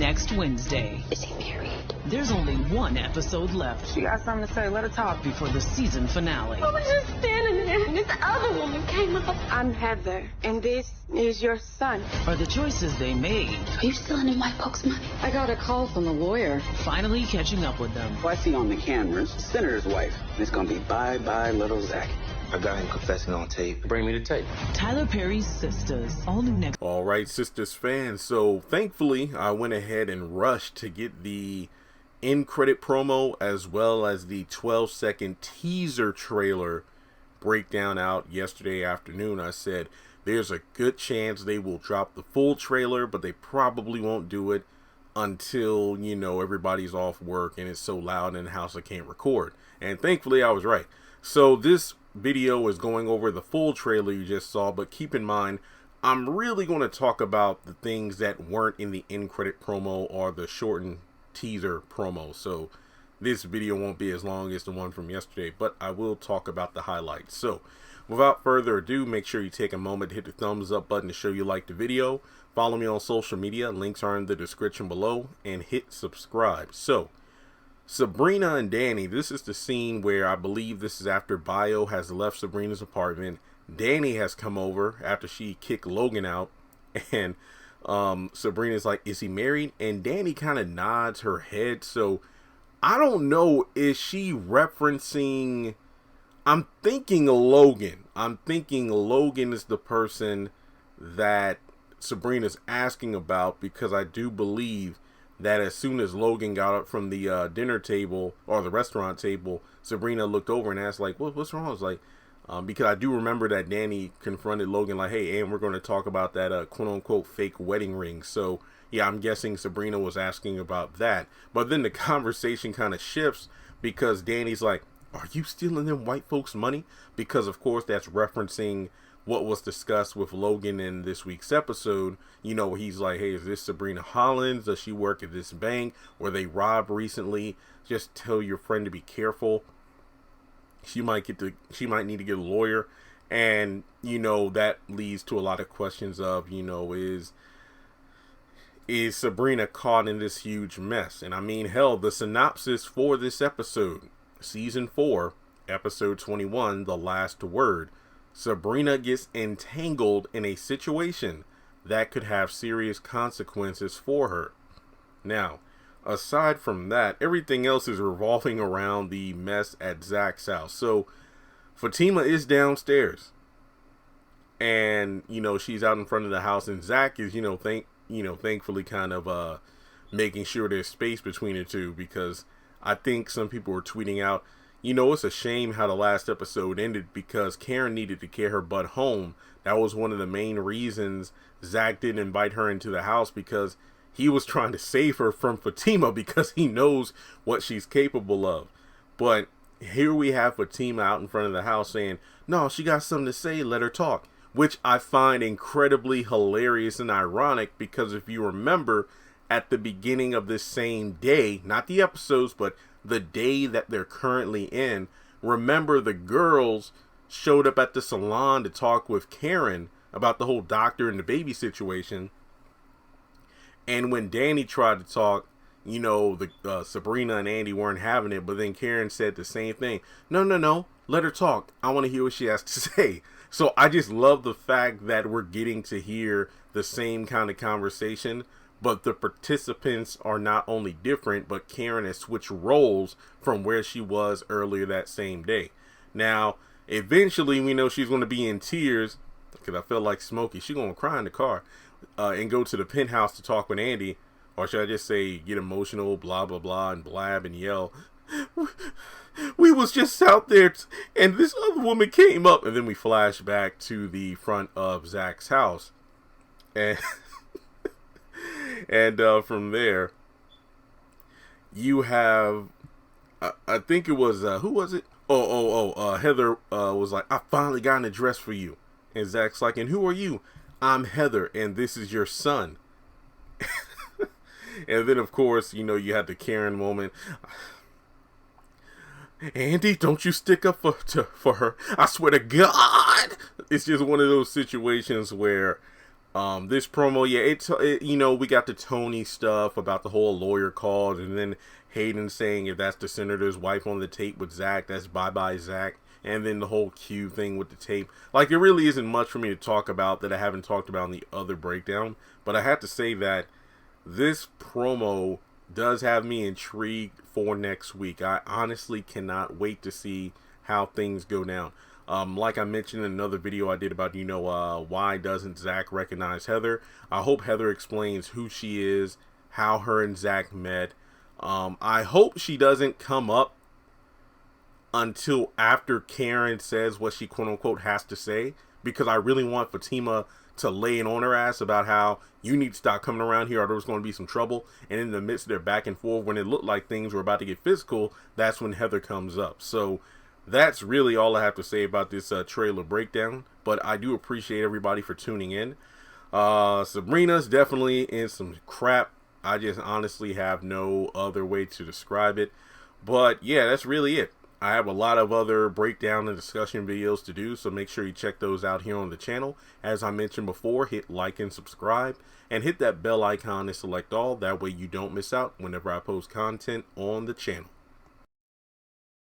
next Wednesday. Is he married? There's only one episode left. She got something to say. Let her talk. Before the season finale. I was just standing there and this other woman came up. I'm Heather, and this is your son. Are the choices they made Are you stealing them white folks' money? I got a call from the lawyer. finally catching up with them? Who I see on the cameras, Senator's wife. And it's gonna be bye-bye, little Zach. I got him confessing on tape. Bring me the tape. Tyler Perry's Sistas, all new next. All right, Sistas fans. So thankfully, I went ahead and rushed to get the end credit promo as well as the 12-second teaser trailer breakdown out yesterday afternoon. I said there's a good chance they will drop the full trailer, but they probably won't do it until, you know, everybody's off work and it's so loud in the house I can't record. And thankfully I was right. So this video is going over the full trailer you just saw, but keep in mind I'm really going to talk about the things that weren't in the end credit promo or the shortened teaser promo. So this video won't be as long as the one from yesterday, but I will talk about the highlights. So without further ado, make sure you take a moment to hit the thumbs up button to show you like the video. Follow me on social media, links are in the description below, and hit subscribe. So Sabrina and Danny, this is the scene where I believe this is after Bio has left Sabrina's apartment. Danny has come over after she kicked Logan out, and Sabrina's like, is he married? And Danny kind of nods her head. So I don't know, is she referencing, I'm thinking Logan. I'm thinking Logan is the person that Sabrina's asking about, because I do believe that as soon as Logan got up from the dinner table or the restaurant table, Sabrina looked over and asked, like, what's wrong? I was like, because I do remember that Danny confronted Logan like, hey, and we're going to talk about that quote unquote fake wedding ring. So yeah, I'm guessing Sabrina was asking about that. But then the conversation kind of shifts because Danny's like, are you stealing them white folks' money? Because of course that's referencing what was discussed with Logan in this week's episode. You know, he's like, hey, is this Sabrina Hollins? Does she work at this bank? Were they robbed recently? Just tell your friend to be careful. She might need to get a lawyer. And, you know, that leads to a lot of questions of, you know, is Sabrina caught in this huge mess? And I mean, hell, the synopsis for this episode, season 4, episode 21, The Last Word. Sabrina gets entangled in a situation that could have serious consequences for her. Now, aside from that, everything else is revolving around the mess at Zach's house. So Fatima is downstairs, and you know, she's out in front of the house, and Zach is thankfully kind of making sure there's space between the two, because I think some people were tweeting out, you know, it's a shame how the last episode ended because Karen needed to carry her butt home. That was one of the main reasons Zach didn't invite her into the house, because he was trying to save her from Fatima because he knows what she's capable of. But here we have Fatima out in front of the house saying, no, she got something to say, let her talk. Which I find incredibly hilarious and ironic, because if you remember, at the beginning of this same day, not the episodes, but the day that they're currently in, remember the girls showed up at the salon to talk with Karen about the whole doctor and the baby situation. And when Danny tried to talk, you know, the Sabrina and Andy weren't having it, but then Karen said the same thing. No, let her talk. I want to hear what she has to say. So I just love the fact that we're getting to hear the same kind of conversation, but the participants are not only different, but Karen has switched roles from where she was earlier that same day. Now, eventually we know she's going to be in tears, because I felt like Smokey. She's going to cry in the car and go to the penthouse to talk with Andy. Or should I just say get emotional, blah, blah, blah, and blab and yell, we was just out there and this other woman came up. And then we flash back to the front of Zach's house. And and from there, you have, I think it was, who was it? Heather was like, I finally got an address for you. And Zach's like, and who are you? I'm Heather, and this is your son. And then, of course, you know, you had the Karen moment. Andy, don't you stick up for her. I swear to God. It's just one of those situations where This promo, yeah, it you know, we got the Tony stuff about the whole lawyer call, and then Hayden saying if that's the senator's wife on the tape with Zach, that's bye-bye Zach. And then the whole Q thing with the tape. Like, there really isn't much for me to talk about that I haven't talked about in the other breakdown. But I have to say that this promo does have me intrigued for next week. I honestly cannot wait to see how things go down. Like I mentioned in another video I did about, you know, why doesn't Zach recognize Heather? I hope Heather explains who she is, how her and Zach met. I hope she doesn't come up until after Karen says what she quote unquote has to say, because I really want Fatima to lay it on her ass about how you need to stop coming around here or there's going to be some trouble. And in the midst of their back and forth, when it looked like things were about to get physical, that's when Heather comes up. So that's really all I have to say about this trailer breakdown. But I do appreciate everybody for tuning in. Sabrina's definitely in some crap. I just honestly have no other way to describe it. But yeah, that's really it. I have a lot of other breakdown and discussion videos to do, so make sure you check those out here on the channel. As I mentioned before, hit like and subscribe, and hit that bell icon to select all. That way you don't miss out whenever I post content on the channel.